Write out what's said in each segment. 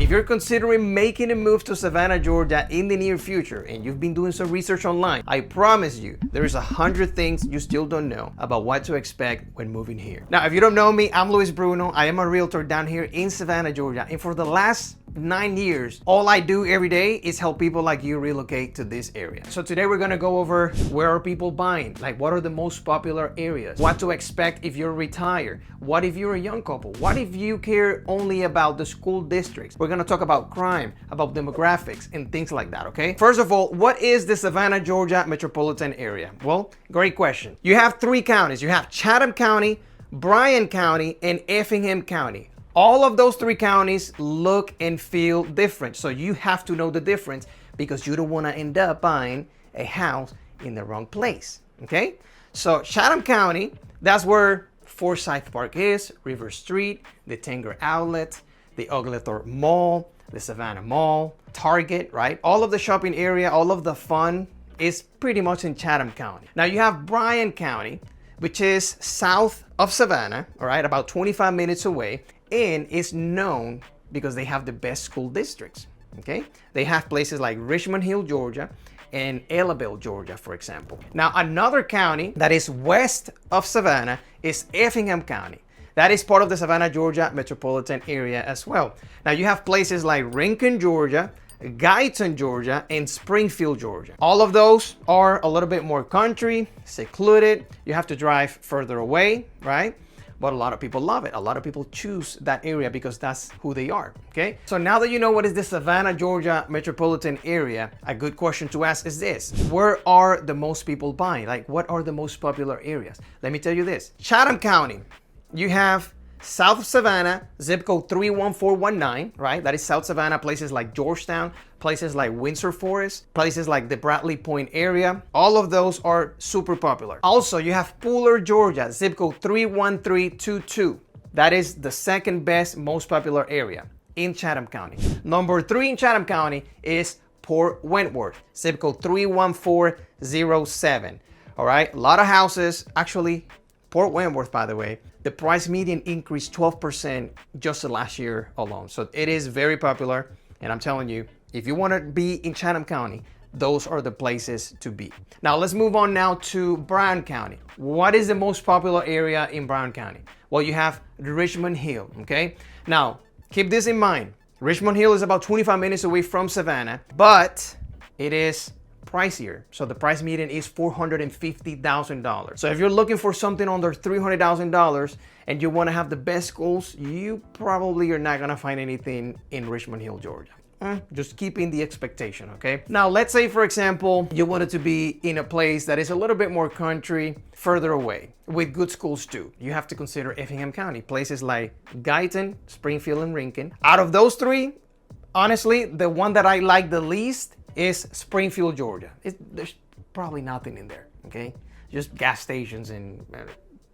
If you're considering making a move to Savannah, Georgia in the near future and you've been doing some research online, I promise you there is 100 things you still don't know about what to expect when moving here. Now, if you don't know me, I'm Luis Bruno. I am a realtor down here in Savannah, Georgia, and for the last 9 years, all I do every day is help people like you relocate to this area. So today we're gonna go over where are people buying, like what are the most popular areas, what to expect if you're retired, what if you're a young couple, what if you care only about the school districts. We're gonna talk about crime, about demographics, and things like that, okay? First of all, what is the Savannah, Georgia metropolitan area? Well, great question. You have 3 counties. You have Chatham County, Bryan County, and Effingham County. All of those 3 counties look and feel different. So you have to know the difference because you don't want to end up buying a house in the wrong place. Okay? So Chatham County, that's where Forsyth Park is, River Street, the Tanger Outlet, the Oglethorpe Mall, the Savannah Mall, Target, right? All of the shopping area, all of the fun is pretty much in Chatham County. Now you have Bryan County, which is south of Savannah, all right, about 25 minutes away. And it's known because they have the best school districts, okay? They have places like Richmond Hill, Georgia, and Elabelle, Georgia, for example. Now, another county that is west of Savannah is Effingham County. That is part of the Savannah, Georgia metropolitan area as well. Now, you have places like Rincon, Georgia, Guyton, Georgia, and Springfield, Georgia. All of those are a little bit more country, secluded. You have to drive further away, right? But a lot of people love it. A lot of people choose that area because that's who they are, okay? So now that you know what is the Savannah, Georgia metropolitan area, a good question to ask is this: where are the most people buying? Like, what are the most popular areas? Let me tell you this. Chatham County, you have south of Savannah, zip code 31419, right? That is South Savannah, places like Georgetown, places like Windsor Forest, places like the Bradley Point area. All of those are super popular. Also, you have Pooler, Georgia, zip code 31322. That is the second best, most popular area in Chatham County. Number 3 in Chatham County is Port Wentworth, zip code 31407. All right, a lot of houses. Actually, Port Wentworth, by the way, the price median increased 12% just the last year alone. So it is very popular. And I'm telling you, if you want to be in Chatham County, those are the places to be. Now let's move on now to Bryan County. What is the most popular area in Bryan County? Well, you have Richmond Hill, okay? Now, keep this in mind. Richmond Hill is about 25 minutes away from Savannah, but it is pricier. So the price median is $450,000. So if you're looking for something under $300,000 and you want to have the best schools, you probably are not going to find anything in Richmond Hill, Georgia. Just keeping the expectation, okay? Now, let's say, for example, you wanted to be in a place that is a little bit more country, further away, with good schools too. You have to consider Effingham County, places like Guyton, Springfield, and Rincon. Out of those 3, honestly, the one that I like the least is Springfield, Georgia. There's probably nothing in there, okay? Just gas stations and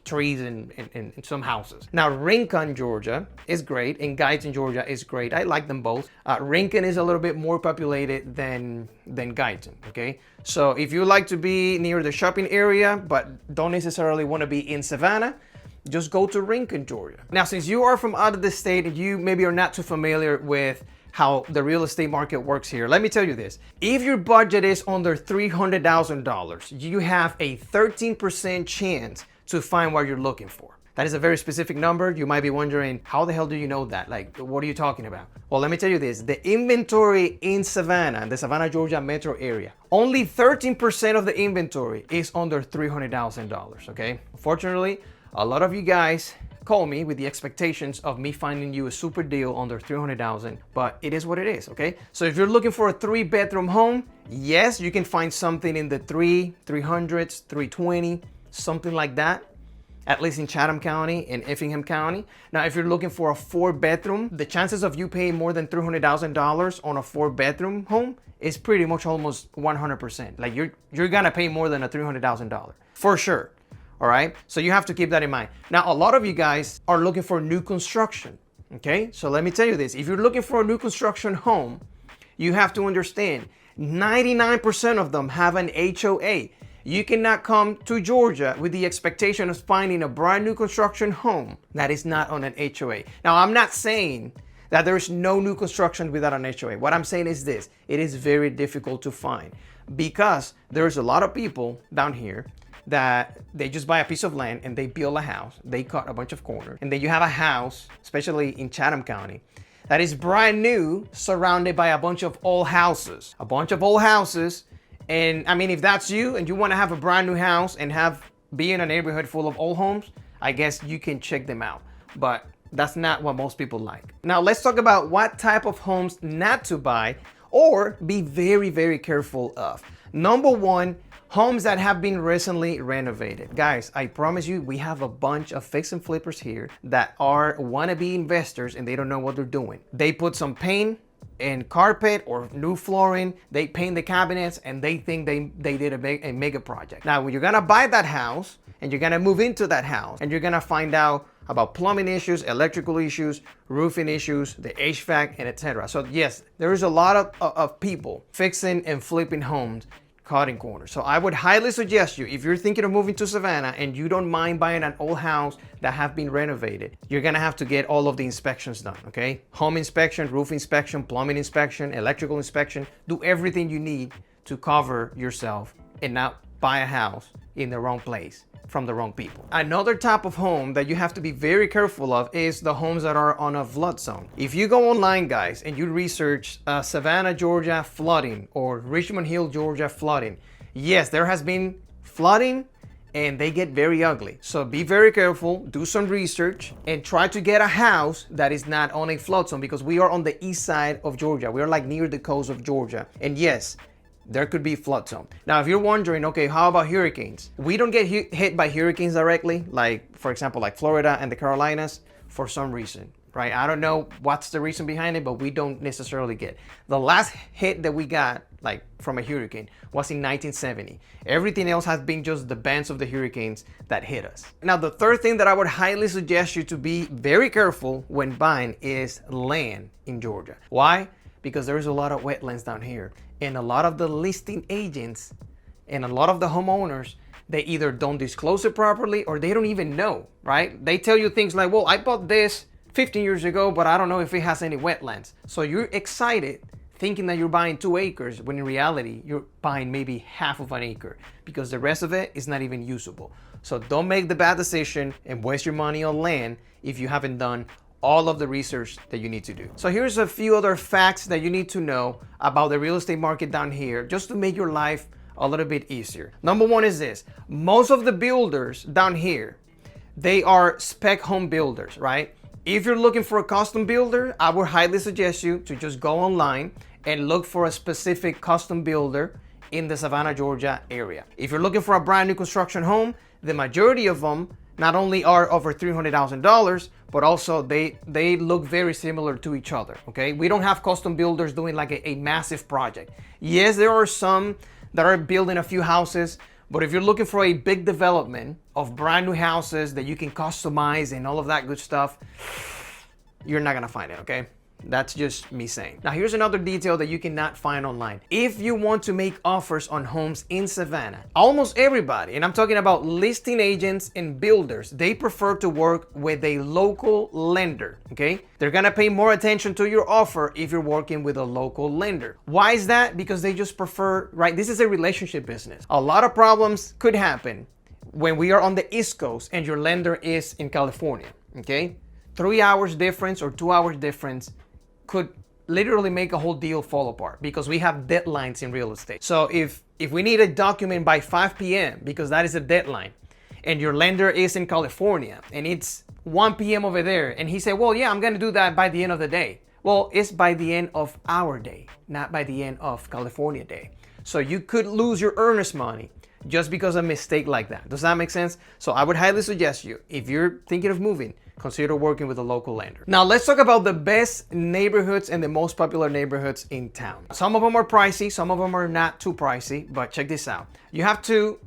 trees and some houses. Now, Rincon, Georgia is great, and Guyton, Georgia is great. I like them both. Rincon is a little bit more populated than Guyton, okay? So if you like to be near the shopping area, but don't necessarily want to be in Savannah, just go to Rincon, Georgia. Now, since you are from out of the state and you maybe are not too familiar with how the real estate market works here, let me tell you this. If your budget is under $300,000, you have a 13% chance to find what you're looking for. That is a very specific number. You might be wondering, how the hell do you know that? Like, what are you talking about? Well, let me tell you this. The inventory in Savannah, the Savannah, Georgia metro area, only 13% of the inventory is under $300,000, okay? Fortunately, a lot of you guys call me with the expectations of me finding you a super deal under $300,000, but it is what it is, okay? So if you're looking for a 3-bedroom home, yes, you can find something in the 300s, 320, something like that, at least in Chatham County and Effingham County. Now, if you're looking for a 4-bedroom, the chances of you paying more than $300,000 on a 4-bedroom home is pretty much almost 100%. Like you're gonna pay more than a $300,000 for sure. All right, so you have to keep that in mind. Now, a lot of you guys are looking for new construction, okay? So let me tell you this. If you're looking for a new construction home, you have to understand 99% of them have an HOA. You cannot come to Georgia with the expectation of finding a brand new construction home that is not on an HOA. Now, I'm not saying that there is no new construction without an HOA. What I'm saying is this: it is very difficult to find because there's a lot of people down here that they just buy a piece of land and they build a house, they cut a bunch of corners, and then you have a house, especially in Chatham County, that is brand new, surrounded by a bunch of old houses. And I mean, if that's you and you want to have a brand new house and be in a neighborhood full of old homes, I guess you can check them out. But that's not what most people like. Now let's talk about what type of homes not to buy or be very, very careful of. Number one, homes that have been recently renovated. Guys, I promise you, we have a bunch of fix and flippers here that are wannabe investors and they don't know what they're doing. They put some paint and carpet or new flooring, they paint the cabinets, and they think they did a mega project. Now, when you're gonna buy that house and you're gonna move into that house and you're gonna find out about plumbing issues, electrical issues, roofing issues, the HVAC, and etc. So yes, there is a lot of people fixing and flipping homes, cutting corners. So I would highly suggest you, if you're thinking of moving to Savannah and you don't mind buying an old house that have been renovated, you're gonna have to get all of the inspections done, okay? Home inspection, roof inspection, plumbing inspection, electrical inspection. Do everything you need to cover yourself and not buy a house in the wrong place from the wrong people. Another type of home that you have to be very careful of is the homes that are on a flood zone. If you go online, guys, and you research Savannah, Georgia flooding or Richmond Hill, Georgia flooding, yes, there has been flooding and they get very ugly. So be very careful, do some research, and try to get a house that is not on a flood zone, because we are on the east side of Georgia. We are like near the coast of Georgia. And yes, there could be flood zone. Now, if you're wondering, okay, how about hurricanes? We don't get hit by hurricanes directly, like, for example, like Florida and the Carolinas, for some reason, right? I don't know what's the reason behind it, but we don't necessarily get. The last hit that we got, like, from a hurricane was in 1970. Everything else has been just the bands of the hurricanes that hit us. Now, the third thing that I would highly suggest you to be very careful when buying is land in Georgia. Why? Because there's a lot of wetlands down here. And a lot of the listing agents and a lot of the homeowners, they either don't disclose it properly or they don't even know, right? They tell you things like, well, I bought this 15 years ago, but I don't know if it has any wetlands. So you're excited thinking that you're buying 2 acres when in reality, you're buying maybe half of an acre because the rest of it is not even usable. So don't make the bad decision and waste your money on land if you haven't done all of the research that you need to do. So here's a few other facts that you need to know about the real estate market down here, just to make your life a little bit easier. Number one is this: most of the builders down here, they are spec home builders, right? If you're looking for a custom builder, I would highly suggest you to just go online and look for a specific custom builder in the Savannah, Georgia area. If you're looking for a brand new construction home, the majority of them not only are over $300,000, but also they look very similar to each other, okay? We don't have custom builders doing like a massive project. Yes, there are some that are building a few houses, but if you're looking for a big development of brand new houses that you can customize and all of that good stuff, you're not gonna find it, okay? That's just me saying. Now, here's another detail that you cannot find online. If you want to make offers on homes in Savannah, almost everybody, and I'm talking about listing agents and builders, they prefer to work with a local lender, okay? They're gonna pay more attention to your offer if you're working with a local lender. Why is that? Because they just prefer, right? This is a relationship business. A lot of problems could happen when we are on the East Coast and your lender is in California, okay? 3 hours difference or 2 hours difference could literally make a whole deal fall apart because we have deadlines in real estate. So if we need a document by 5 p.m. because that is a deadline, and your lender is in California and it's 1 p.m. over there, and he said, well, yeah, I'm gonna do that by the end of the day. Well, it's by the end of our day, not by the end of California day. So you could lose your earnest money just because of a mistake like that. Does that make sense? So I would highly suggest you, if you're thinking of moving, consider working with a local lender. Now let's talk about the best neighborhoods and the most popular neighborhoods in town. Some of them are pricey, some of them are not too pricey, but check this out. You have to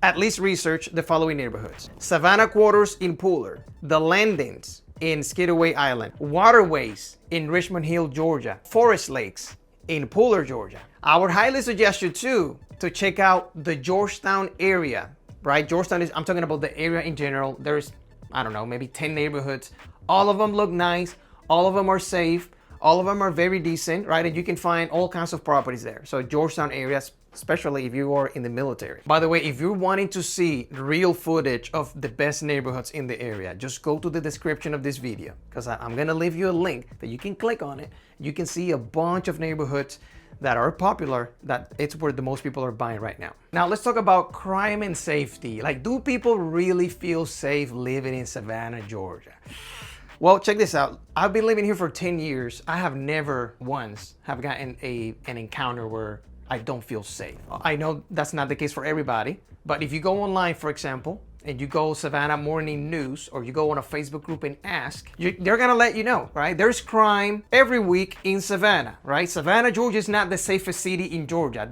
at least research the following neighborhoods: Savannah Quarters in Pooler, The Landings in Skidaway Island, Waterways in Richmond Hill, Georgia, Forest Lakes in Pooler, Georgia. I would highly suggest you too to check out the Georgetown area, right? Georgetown is, I'm talking about the area in general. There's, I don't know, maybe 10 neighborhoods. All of them look nice. All of them are safe. All of them are very decent, right? And you can find all kinds of properties there. So Georgetown area, especially if you are in the military. By the way, if you're wanting to see real footage of the best neighborhoods in the area, just go to the description of this video, because I'm gonna leave you a link that you can click on it. You can see a bunch of neighborhoods that are popular, that it's where the most people are buying right now. Now let's talk about crime and safety. Like, do people really feel safe living in Savannah, Georgia? Well, check this out. I've been living here for 10 years. I have never once have gotten an encounter where I don't feel safe. I know that's not the case for everybody, but if you go online, for example, and you go Savannah Morning News, or you go on a Facebook group and ask, they're gonna let you know, right? There's crime every week in Savannah, right? Savannah, Georgia is not the safest city in Georgia.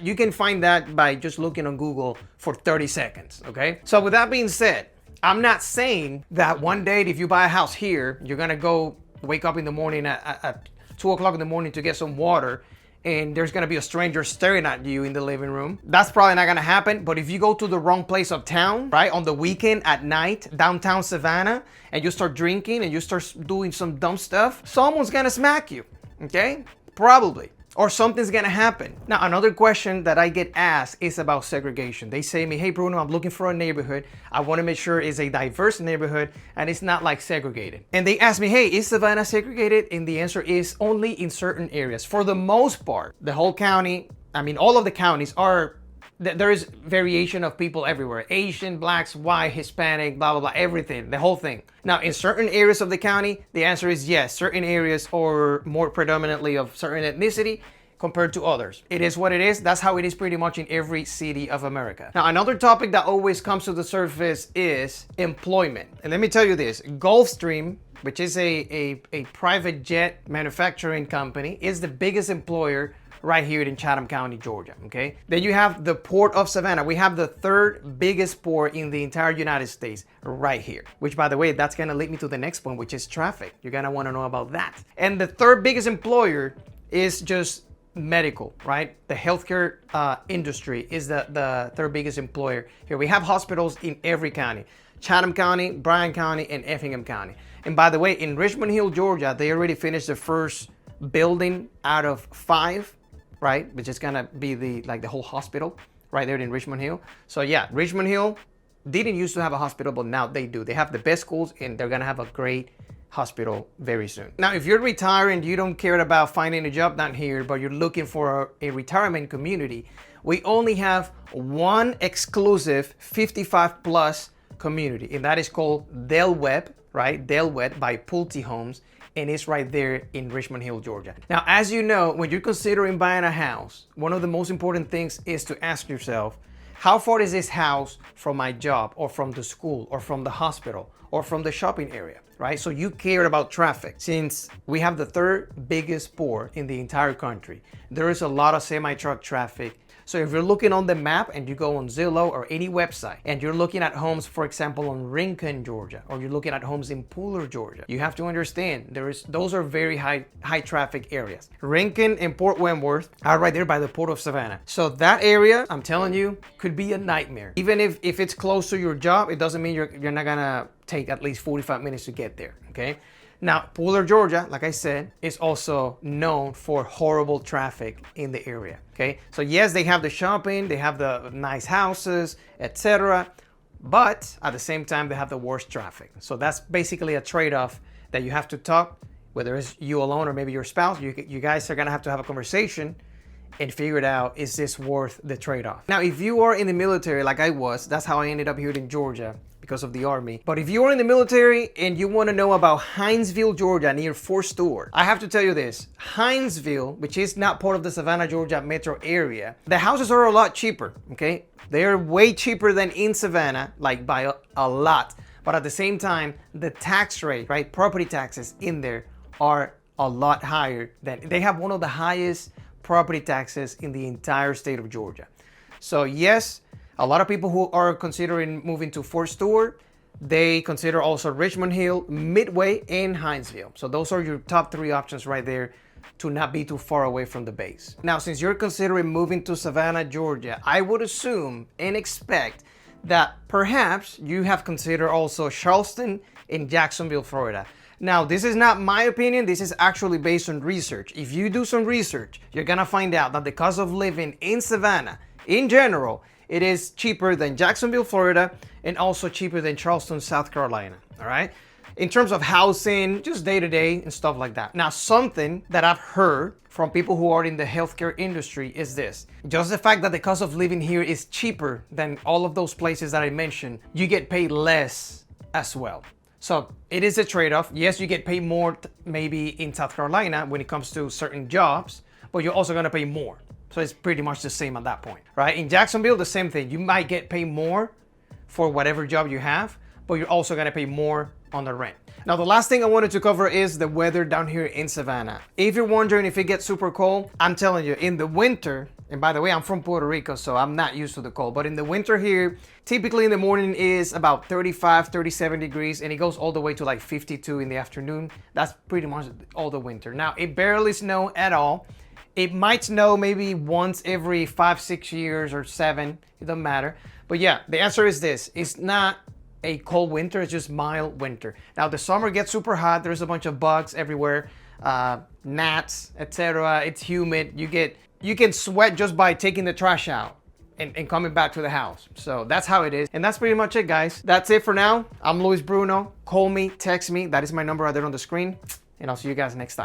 You can find that by just looking on Google for 30 seconds, okay? So with that being said, I'm not saying that one day if you buy a house here, you're gonna go wake up in the morning at 2 o'clock in the morning to get some water, and there's gonna be a stranger staring at you in the living room. That's probably not gonna happen. But if you go to the wrong place of town, right, on the weekend at night, downtown Savannah, and you start drinking and you start doing some dumb stuff, someone's gonna smack you, okay? Probably. Or something's gonna happen. Now, another question that I get asked is about segregation. They say to me, hey Bruno, I'm looking for a neighborhood. I wanna make sure it's a diverse neighborhood and it's not like segregated. And they ask me, hey, is Savannah segregated? And the answer is only in certain areas. For the most part, the whole county, I mean, all of the counties are, there is variation of people everywhere. Asian, blacks, white, Hispanic, blah, blah, blah, everything, the whole thing. Now, in certain areas of the county, the answer is yes. Certain areas are more predominantly of certain ethnicity compared to others. It is what it is. That's how it is pretty much in every city of America. Now, another topic that always comes to the surface is employment. And let me tell you this, Gulfstream, which is a private jet manufacturing company, is the biggest employer right here in Chatham County, Georgia, okay? Then you have the Port of Savannah. We have the third biggest port in the entire United States right here, which, by the way, that's gonna lead me to the next point, which is traffic. You're gonna wanna know about that. And the third biggest employer is just medical, right? The healthcare industry is the third biggest employer here. We have hospitals in every county: Chatham County, Bryan County, and Effingham County. And by the way, in Richmond Hill, Georgia, they already finished the first building out of 5, right? Which is gonna be the whole hospital right there in Richmond Hill. So yeah, Richmond Hill didn't used to have a hospital, but now they do. They have the best schools, and they're gonna have a great hospital very soon. Now, if you're retiring, you don't care about finding a job down here, but you're looking for a retirement community, we only have one exclusive 55 plus community, and that is called Del Webb, right? Del Webb by Pulte Homes, and it's right there in Richmond Hill, Georgia. Now, as you know, when you're considering buying a house, one of the most important things is to ask yourself, how far is this house from my job, or from the school, or from the hospital, or from the shopping area, right? So you care about traffic. Since we have the third biggest port in the entire country, there is a lot of semi-truck traffic. So if you're looking on the map and you go on Zillow or any website and you're looking at homes, for example, on Rincon, Georgia, or you're looking at homes in Pooler, Georgia, you have to understand those are very high traffic areas. Rincon and Port Wentworth are right there by the Port of Savannah. So that area, I'm telling you, could be a nightmare. Even if it's close to your job, it doesn't mean you're not gonna take at least 45 minutes to get there, okay? Now, Pooler, Georgia, like I said, is also known for horrible traffic in the area, okay? So yes, they have the shopping, they have the nice houses, etc. But at the same time, they have the worst traffic. So that's basically a trade-off that you have to talk, whether it's you alone or maybe your spouse, you guys are gonna have to have a conversation and figure it out, is this worth the trade-off? Now, if you are in the military like I was, that's how I ended up here in Georgia, because of the Army. But if you are in the military and you want to know about Hinesville, Georgia, near Fort Stewart, I have to tell you this. Hinesville, which is not part of the Savannah, Georgia metro area, the houses are a lot cheaper, okay? They're way cheaper than in Savannah, like by a lot. But at the same time, the tax rate, right, property taxes in there are a lot higher they have one of the highest property taxes in the entire state of Georgia. So yes, a lot of people who are considering moving to Fort Stewart, they consider also Richmond Hill, Midway, and Hinesville. So those are your top 3 options right there to not be too far away from the base. Now, since you're considering moving to Savannah, Georgia, I would assume and expect that perhaps you have considered also Charleston and Jacksonville, Florida. Now, this is not my opinion. This is actually based on research. If you do some research, you're gonna find out that the cost of living in Savannah, in general, it is cheaper than Jacksonville, Florida, and also cheaper than Charleston, South Carolina, all right? In terms of housing, just day to day and stuff like that. Now, something that I've heard from people who are in the healthcare industry is this. Just the fact that the cost of living here is cheaper than all of those places that I mentioned, you get paid less as well. So it is a trade-off. Yes, you get paid more maybe in South Carolina when it comes to certain jobs, but you're also gonna pay more. So it's pretty much the same at that point, right? In Jacksonville, the same thing. You might get paid more for whatever job you have, but you're also gonna pay more on the rent. Now, the last thing I wanted to cover is the weather down here in Savannah. If you're wondering if it gets super cold, I'm telling you, in the winter, and by the way, I'm from Puerto Rico, so I'm not used to the cold, but in the winter here, typically in the morning is about 35, 37 degrees, and it goes all the way to like 52 in the afternoon. That's pretty much all the winter. Now, it barely snows at all. It might snow maybe once every 5, 6 years or 7, it doesn't matter. But yeah, the answer is this. It's not a cold winter, it's just mild winter. Now the summer gets super hot, there's a bunch of bugs everywhere, gnats, etc. It's humid, you can sweat just by taking the trash out and coming back to the house. So that's how it is. And that's pretty much it, guys. That's it for now. I'm Luis Bruno. Call me, text me. That is my number right there on the screen. And I'll see you guys next time.